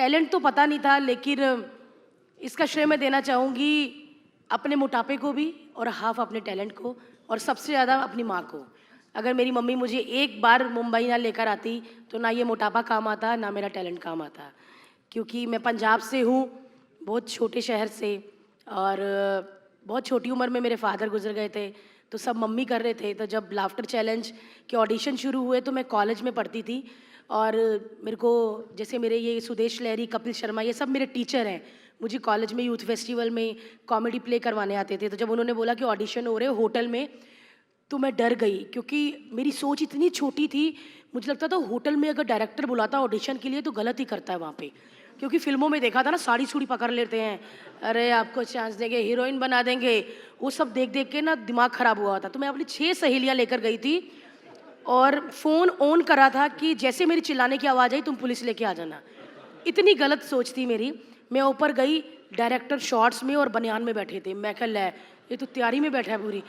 Talent तो पता नहीं था, लेकिन इसका श्रेय मैं देना चाहूँगी अपने मोटापे को भी और हाफ अपने टैलेंट को, और सबसे ज़्यादा अपनी माँ को। अगर मेरी मम्मी मुझे एक बार मुंबई ना लेकर आती तो ना ये मोटापा काम आता, ना मेरा टैलेंट काम आता। क्योंकि मैं पंजाब से हूँ, बहुत छोटे शहर से, और बहुत छोटी उम्र में मेरे फादर गुजर गए थे, तो सब मम्मी कर रहे थे। तो जब लाफ्टर चैलेंज के ऑडिशन शुरू हुए तो मैं कॉलेज में पढ़ती थी, और मेरे को जैसे मेरे ये सुदेश लहरी, कपिल शर्मा, ये सब मेरे टीचर हैं। मुझे कॉलेज में यूथ फेस्टिवल में कॉमेडी प्ले करवाने आते थे। तो जब उन्होंने बोला कि ऑडिशन हो रहे होटल में, तो मैं डर गई, क्योंकि मेरी सोच इतनी छोटी थी। मुझे लगता था होटल में अगर डायरेक्टर बुलाता ऑडिशन के लिए तो गलत ही करता है वहाँ पे, क्योंकि फिल्मों में देखा था ना, साड़ी सूड़ी पकड़ लेते हैं, अरे आपको चांस देंगे, हीरोइन बना देंगे। वो सब देख देख के ना दिमाग खराब हुआ था। तो मैं अपनी 6 सहेलियाँ लेकर गई थी, और फ़ोन ऑन करा था कि जैसे मेरी चिल्लाने की आवाज़ आई तुम पुलिस लेके आ जाना। इतनी गलत सोच थी मेरी। मैं ऊपर गई, डायरेक्टर शॉर्ट्स में और बनियान में बैठे थे। मैं कहा ले, ये तो तैयारी में बैठा है पूरी।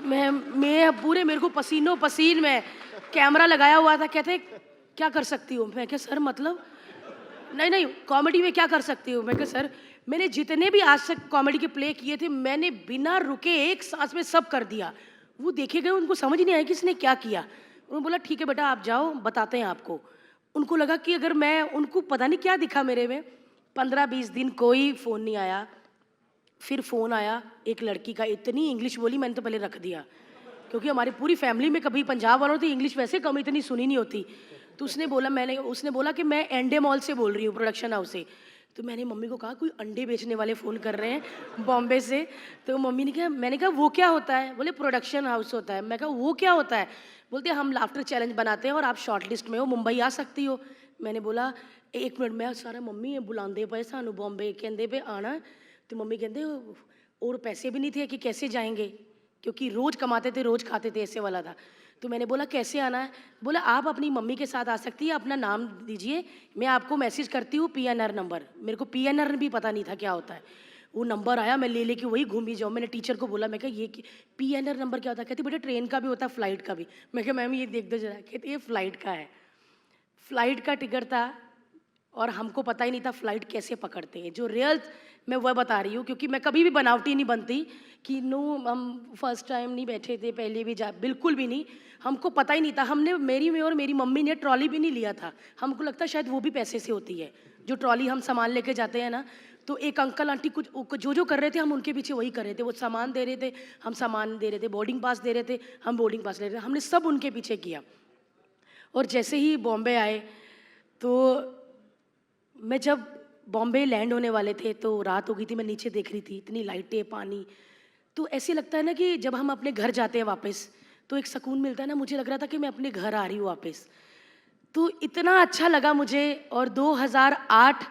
मैं पूरे, मेरे को पसीनों पसीन में, कैमरा लगाया हुआ था। कहते क्या कर सकती हूँ? मैं क्या सर मतलब नहीं नहीं कॉमेडी में क्या कर सकती हूँ? मैं क्या सर, मैंने जितने भी आज तक कॉमेडी के प्ले किए थे, मैंने बिना रुके एक सांस में सब कर दिया। वो देखे गए, उनको समझ नहीं आया कि इसने क्या किया। उन्होंने बोला ठीक है बेटा आप जाओ, बताते हैं आपको। उनको लगा कि अगर मैं, उनको पता नहीं क्या दिखा मेरे में। 15-20 दिन कोई फ़ोन नहीं आया। फिर फ़ोन आया एक लड़की का, इतनी इंग्लिश बोली, मैंने तो पहले रख दिया, क्योंकि हमारी पूरी फैमिली में कभी पंजाब वालों तो इंग्लिश वैसे कम इतनी सुनी नहीं होती। तो उसने बोला कि मैं एंडे मॉल से बोल रही हूँ, प्रोडक्शन हाउस से। तो मैंने मम्मी को कहा कोई अंडे बेचने वाले फ़ोन कर रहे हैं बॉम्बे से। तो मम्मी ने कहा, मैंने कहा वो क्या होता है? बोले प्रोडक्शन हाउस होता है। मैं कहा वो क्या होता है? बोलते हम लाफ्टर चैलेंज बनाते हैं और आप शॉर्ट लिस्ट में हो, मुंबई आ सकती हो। मैंने बोला 1 मिनट, मैं सारा मम्मी बुलाते पे सानू बॉम्बे, कहते पे आना। तो मम्मी कहते और पैसे भी नहीं थे कि कैसे जाएंगे, क्योंकि रोज़ कमाते थे रोज़ खाते थे, ऐसे वाला था। तो मैंने बोला कैसे आना है? बोला आप अपनी मम्मी के साथ आ सकती है, अपना नाम दीजिए, मैं आपको मैसेज करती हूँ पीएनआर नंबर। मेरे को पीएनआर भी पता नहीं था क्या होता है। वो नंबर आया, मैं ले लेके वही घूमी जाऊँ। मैंने टीचर को बोला, मैं कहा ये पीएनआर नंबर क्या होता है? कहती बेटा ट्रेन का भी होता है, फ्लाइट का भी। मैं कहा मैम ये देख दो जरा। कहती ये फ्लाइट का है। फ्लाइट का टिकट था, और हमको पता ही नहीं था फ्लाइट कैसे पकड़ते हैं। जो रियल मैं वह बता रही हूँ, क्योंकि मैं कभी भी बनावटी नहीं बनती कि नो हम फर्स्ट टाइम नहीं बैठे थे, पहले भी जा, बिल्कुल भी नहीं। हमको पता ही नहीं था। हमने, मेरी में और मेरी मम्मी ने ट्रॉली भी नहीं लिया था। हमको लगता शायद वो भी पैसे से होती है, जो ट्रॉली हम सामान लेके जाते हैं ना। तो एक अंकल आंटी कुछ जो कर रहे थे, हम उनके पीछे वही कर रहे थे। वो सामान दे रहे थे, हम सामान दे रहे थे। बोर्डिंग पास दे रहे थे, हम बोर्डिंग पास ले रहे थे। हमने सब उनके पीछे किया। और जैसे ही बॉम्बे आए, तो मैं जब बॉम्बे लैंड होने वाले थे तो रात हो गई थी। मैं नीचे देख रही थी, इतनी लाइटें, पानी। तो ऐसे लगता है ना कि जब हम अपने घर जाते हैं वापस, तो एक सुकून मिलता है ना। मुझे लग रहा था कि मैं अपने घर आ रही हूँ वापस। तो इतना अच्छा लगा मुझे। और 2008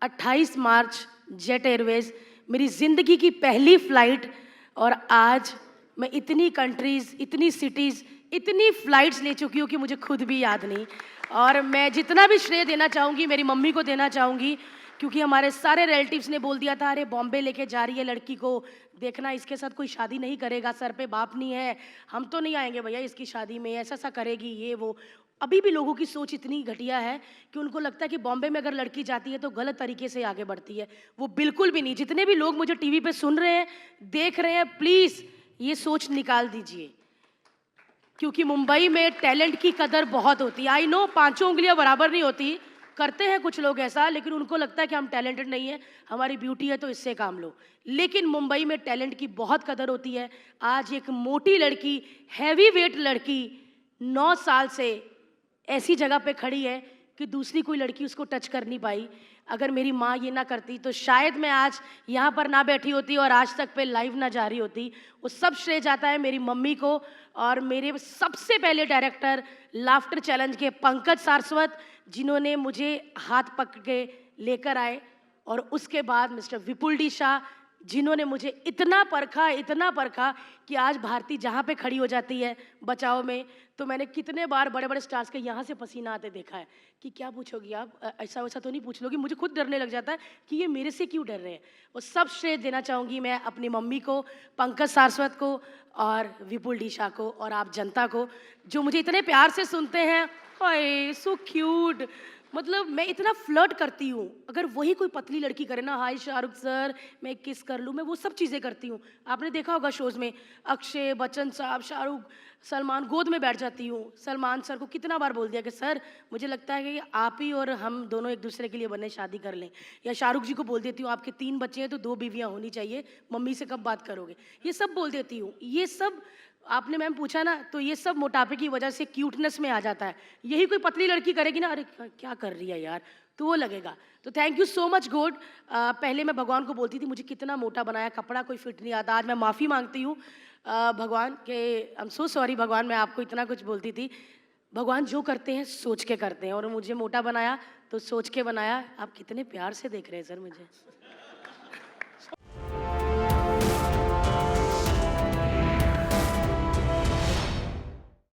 28 मार्च जेट एयरवेज, मेरी ज़िंदगी की पहली फ़्लाइट। और आज मैं इतनी कंट्रीज़, इतनी सिटीज़, इतनी फ़्लाइट्स ले चुकी हूँ कि मुझे खुद भी याद नहीं। और मैं जितना भी श्रेय देना चाहूँगी मेरी मम्मी को देना चाहूँगी, क्योंकि हमारे सारे रिलेटिव्स ने बोल दिया था अरे बॉम्बे लेके जा रही है लड़की को, देखना इसके साथ कोई शादी नहीं करेगा, सर पे बाप नहीं है, हम तो नहीं आएंगे भैया इसकी शादी में, ऐसा सा करेगी ये वो। अभी भी लोगों की सोच इतनी घटिया है कि उनको लगता है कि बॉम्बे में अगर लड़की जाती है तो गलत तरीके से आगे बढ़ती है। वो बिल्कुल भी नहीं। जितने भी लोग मुझे टीवी पे सुन रहे हैं, देख रहे हैं, प्लीज़ ये सोच निकाल दीजिए, क्योंकि मुंबई में टैलेंट की कदर बहुत होती है। आई नो 5 उंगलियां बराबर नहीं होती, करते हैं कुछ लोग ऐसा, लेकिन उनको लगता है कि हम टैलेंटेड नहीं है, हमारी ब्यूटी है तो इससे काम लो। लेकिन मुंबई में टैलेंट की बहुत कदर होती है। आज एक मोटी लड़की, हैवी वेट लड़की 9 साल से ऐसी जगह पे खड़ी है कि दूसरी कोई लड़की उसको टच कर नहीं पाई। अगर मेरी माँ ये ना करती तो शायद मैं आज यहाँ पर ना बैठी होती और आज तक पे लाइव ना जा रही होती। वो सब श्रेय जाता है मेरी मम्मी को और मेरे सबसे पहले डायरेक्टर लाफ्टर चैलेंज के पंकज सारस्वत, जिन्होंने मुझे हाथ पकड़ के लेकर आए, और उसके बाद मिस्टर विपुल डी शाह, जिन्होंने मुझे इतना परखा कि आज भारती जहाँ पे खड़ी हो जाती है बचाओ में, तो मैंने कितने बार बड़े बड़े स्टार्स के यहाँ से पसीना आते देखा है कि क्या पूछोगी आप, ऐसा वैसा तो नहीं पूछ लोगी। मुझे खुद डरने लग जाता है कि ये मेरे से क्यों डर रहे हैं। वो सब श्रेय देना चाहूँगी मैं अपनी मम्मी को, पंकज सारस्वत को और विपुल डी शाह को, और आप जनता को जो मुझे इतने प्यार से सुनते हैं। ओए सो क्यूट, मतलब मैं इतना फ्लर्ट करती हूँ, अगर वही कोई पतली लड़की करे ना, हाय शाहरुख सर, मैं किस कर लूँ, मैं वो सब चीज़ें करती हूँ। आपने देखा होगा शोज़ में, अक्षय बच्चन साहब, शाहरुख, सलमान, गोद में बैठ जाती हूँ। सलमान सर को कितना बार बोल दिया कि सर मुझे लगता है कि आप ही और हम दोनों एक दूसरे के लिए बने, शादी कर लें। या शाहरुख जी को बोल देती हूँ, आपके 3 बच्चे हैं तो 2 बीवियाँ होनी चाहिए, मम्मी से कब बात करोगे? ये सब बोल देती हूँ। ये सब आपने मैम पूछा ना, तो ये सब मोटापे की वजह से क्यूटनेस में आ जाता है। यही कोई पतली लड़की करेगी ना, अरे क्या कर रही है यार, तो वो लगेगा। तो thank you so much God. पहले मैं भगवान को बोलती थी मुझे कितना मोटा बनाया, कपड़ा कोई फिट नहीं आता। आज मैं माफ़ी मांगती हूँ भगवान के, आई एम सो सॉरी भगवान, मैं आपको इतना कुछ बोलती थी। भगवान जो करते हैं सोच के करते हैं, और मुझे मोटा बनाया तो सोच के बनाया। आप कितने प्यार से देख रहे हैं सर मुझे।